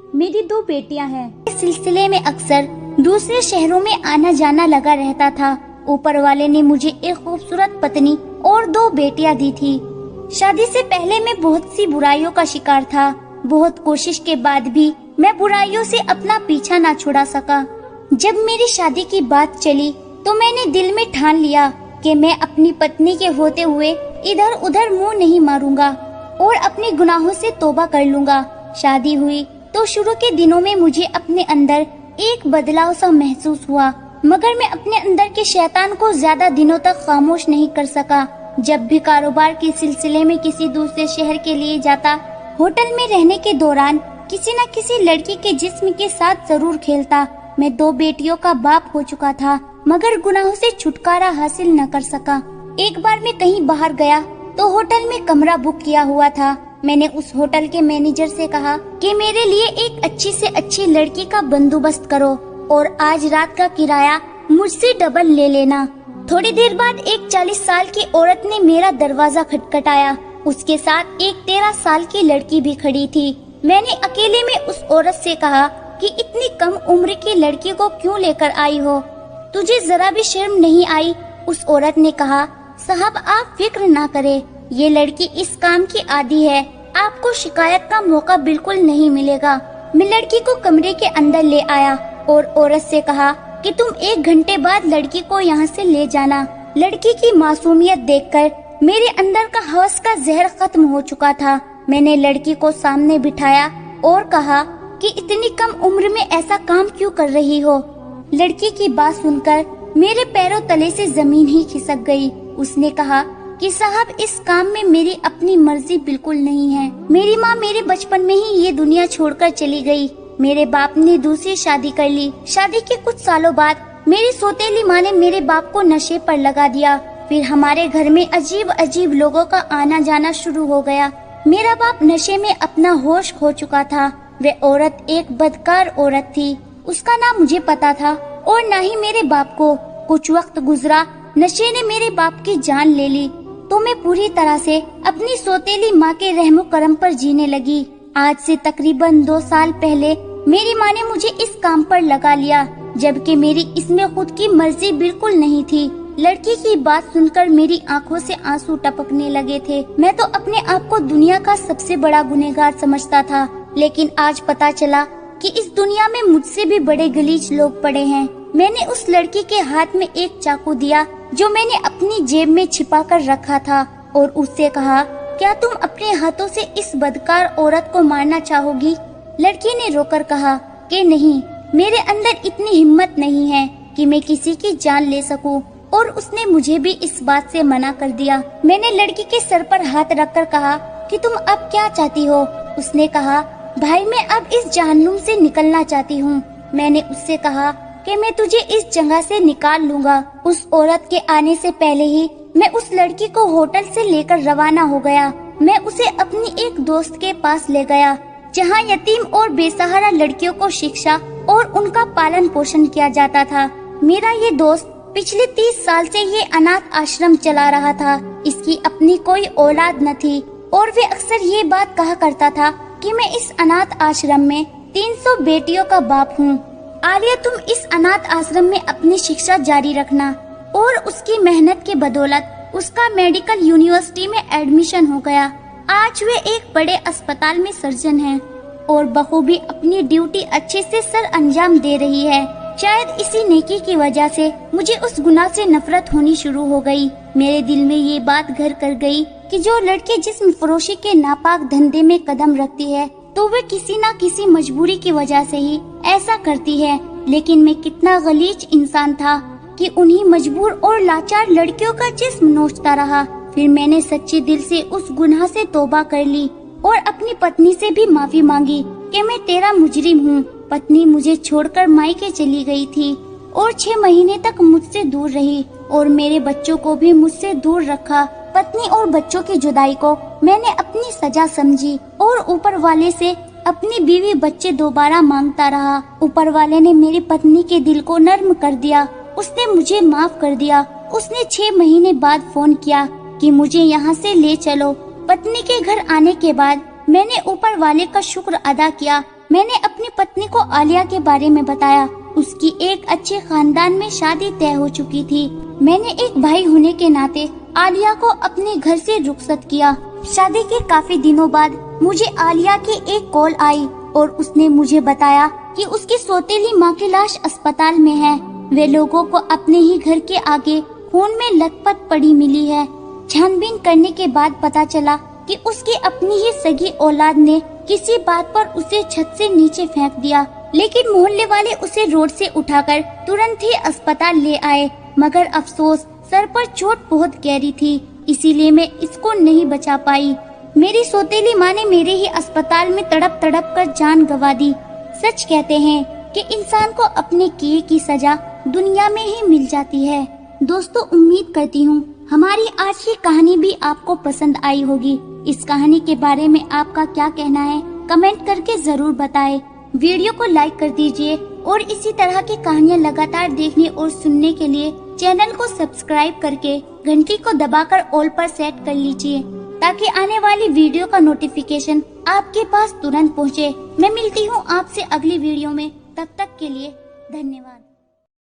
मेरी 2 बेटियां हैं। इस सिलसिले में अक्सर दूसरे शहरों में आना जाना लगा रहता था। ऊपर वाले ने मुझे एक खूबसूरत पत्नी और 2 बेटियां दी थी। शादी से पहले मैं बहुत सी बुराइयों का शिकार था। बहुत कोशिश के बाद भी मैं बुराइयों से अपना पीछा ना छुड़ा सका। जब मेरी शादी की बात चली तो मैंने दिल में ठान लिया कि मैं अपनी पत्नी के होते हुए इधर उधर मुंह नहीं मारूंगा और अपने गुनाहों से तौबा कर लूंगा। शादी हुई तो शुरू के दिनों में मुझे अपने अंदर एक बदलाव सा महसूस हुआ, मगर मैं अपने अंदर के शैतान को ज्यादा दिनों तक खामोश नहीं कर सका। जब भी कारोबार के सिलसिले में किसी दूसरे शहर के लिए जाता, होटल में रहने के दौरान किसी न किसी लड़की के जिस्म के साथ जरूर खेलता। मैं 2 बेटियों का बाप हो चुका था, मगर गुनाहों से छुटकारा हासिल न कर सका। एक बार मैं कहीं बाहर गया तो होटल में कमरा बुक किया हुआ था। मैंने उस होटल के मैनेजर से कहा कि मेरे लिए एक अच्छी से अच्छी लड़की का बंदोबस्त करो और आज रात का किराया मुझसे डबल ले लेना। थोड़ी देर बाद एक 40 साल की औरत ने मेरा दरवाजा खटखटाया। उसके साथ एक 13 साल की लड़की भी खड़ी थी। मैंने अकेले में उस औरत से कहा कि इतनी कम उम्र की लड़की को क्यों लेकर आई हो? तुझे जरा भी शर्म नहीं आई? उस औरत ने कहा, साहब आप फिक्र ना करें, ये लड़की इस काम की आदी है, आपको शिकायत का मौका बिल्कुल नहीं मिलेगा। मैं लड़की को कमरे के अंदर ले आया और औरत से कहा कि तुम 1 घंटे बाद लड़की को यहाँ से ले जाना। लड़की की मासूमियत देखकर मेरे अंदर का हवस का जहर खत्म हो चुका था। मैंने लड़की को सामने बिठाया और कहा कि इतनी कम उम्र में ऐसा काम क्यों कर रही हो? लड़की की बात सुनकर मेरे पैरों तले से जमीन ही खिसक गई। उसने कहा कि साहब इस काम में मेरी अपनी मर्जी बिल्कुल नहीं है। मेरी माँ मेरे बचपन में ही ये दुनिया छोड़कर चली गई। मेरे बाप ने दूसरी शादी कर ली। शादी के कुछ सालों बाद मेरी सौतेली माँ ने मेरे बाप को नशे पर लगा दिया। फिर हमारे घर में अजीब अजीब लोगों का आना जाना शुरू हो गया। मेरा बाप नशे में अपना होश खो चुका था। वह औरत एक बदकार औरत थी। उसका ना मुझे पता था और ना ही मेरे बाप को। कुछ वक्त गुजरा, नशे ने मेरे बाप की जान ले ली तो मैं पूरी तरह से अपनी सौतेली माँ के रहमो करम पर जीने लगी। आज से तकरीबन 2 साल पहले मेरी माँ ने मुझे इस काम पर लगा लिया, जबकि मेरी इसमें खुद की मर्जी बिल्कुल नहीं थी। लड़की की बात सुनकर मेरी आंखों से आंसू टपकने लगे थे। मैं तो अपने आप को दुनिया का सबसे बड़ा गुनहगार समझता था, लेकिन आज पता चला कि इस दुनिया में मुझसे भी बड़े गलीज लोग पड़े हैं। मैंने उस लड़की के हाथ में एक चाकू दिया जो मैंने अपनी जेब में छिपा कर रखा था और उससे कहा, क्या तुम अपने हाथों से इस बदकार औरत को मारना चाहोगी? लड़की ने रोकर कहा कि नहीं, मेरे अंदर इतनी हिम्मत नहीं है कि मैं किसी की जान ले सकूं, और उसने मुझे भी इस बात से मना कर दिया। मैंने लड़की के सर पर हाथ रखकर कहा कि तुम अब क्या चाहती हो? उसने कहा, भाई मैं अब इस जहन्नुम से निकलना चाहती हूँ। मैंने उससे कहा कि मैं तुझे इस जगह से निकाल लूंगा। उस औरत के आने से पहले ही मैं उस लड़की को होटल से लेकर रवाना हो गया। मैं उसे अपनी एक दोस्त के पास ले गया जहाँ यतीम और बेसहारा लड़कियों को शिक्षा और उनका पालन पोषण किया जाता था। मेरा ये दोस्त पिछले 30 साल से ये अनाथ आश्रम चला रहा था। इसकी अपनी कोई औलाद न थी और वे अक्सर ये बात कहा करता था कि मैं इस अनाथ आश्रम में 300 बेटियों का बाप हूँ। आलिया, तुम इस अनाथ आश्रम में अपनी शिक्षा जारी रखना। और उसकी मेहनत के बदौलत उसका मेडिकल यूनिवर्सिटी में एडमिशन हो गया। आज वे एक बड़े अस्पताल में सर्जन हैं और बखूबी अपनी ड्यूटी अच्छे से सर अंजाम दे रही है। शायद इसी नेकी की वजह से मुझे उस गुनाह से नफरत होनी शुरू हो गई। मेरे दिल में ये बात घर कर गई कि जो लड़की जिस्म फरोशी के नापाक धंधे में कदम रखती है तो वे किसी न किसी मजबूरी की वजह से ही ऐसा करती है। लेकिन मैं कितना गलीज इंसान था कि उन्हीं मजबूर और लाचार लड़कियों का जिस्म नोचता रहा। फिर मैंने सच्चे दिल से उस गुनाह से तौबा कर ली और अपनी पत्नी से भी माफी मांगी कि मैं तेरा मुजरिम हूँ। पत्नी मुझे छोड़कर मायके चली गई थी और 6 महीने तक मुझसे दूर रही और मेरे बच्चों को भी मुझसे दूर रखा। पत्नी और बच्चों की जुदाई को मैंने अपनी सजा समझी और ऊपर वाले से अपनी बीवी बच्चे दोबारा मांगता रहा। ऊपर वाले ने मेरी पत्नी के दिल को नर्म कर दिया। उसने मुझे माफ कर दिया। उसने 6 महीने बाद फोन किया कि मुझे यहाँ से ले चलो। पत्नी के घर आने के बाद मैंने ऊपर वाले का शुक्र अदा किया मैंने अपनी पत्नी को आलिया के बारे में बताया। उसकी एक अच्छे खानदान में शादी तय हो चुकी थी। मैंने एक भाई होने के नाते आलिया को अपने घर से रुखसत किया। शादी के काफी दिनों बाद मुझे आलिया की एक कॉल आई और उसने मुझे बताया कि उसकी सौतेली माँ की लाश अस्पताल में है। वे लोगों को अपने ही घर के आगे खून में लथपथ पड़ी मिली है। छानबीन करने के बाद पता चला कि उसकी अपनी ही सगी औलाद ने किसी बात पर उसे छत से नीचे फेंक दिया, लेकिन मोहल्ले वाले उसे रोड से उठाकर तुरंत ही अस्पताल ले आए। मगर अफसोस, सर पर चोट बहुत गहरी थी, इसीलिए मैं इसको नहीं बचा पाई। मेरी सौतेली माँ ने मेरे ही अस्पताल में तड़प तड़प कर जान गंवा दी। सच कहते हैं कि इंसान को अपने किए की सजा दुनिया में ही मिल जाती है। दोस्तों, उम्मीद करती हूँ हमारी आज की कहानी भी आपको पसंद आई होगी। इस कहानी के बारे में आपका क्या कहना है, कमेंट करके जरूर बताएं। वीडियो को लाइक कर दीजिए और इसी तरह की कहानियाँ लगातार देखने और सुनने के लिए चैनल को सब्सक्राइब करके घंटी को दबाकर ऑल पर सेट कर लीजिए, ताकि आने वाली वीडियो का नोटिफिकेशन आपके पास तुरंत पहुँचे। मैं मिलती हूँ आपसे अगली वीडियो में, तब तक के लिए धन्यवाद।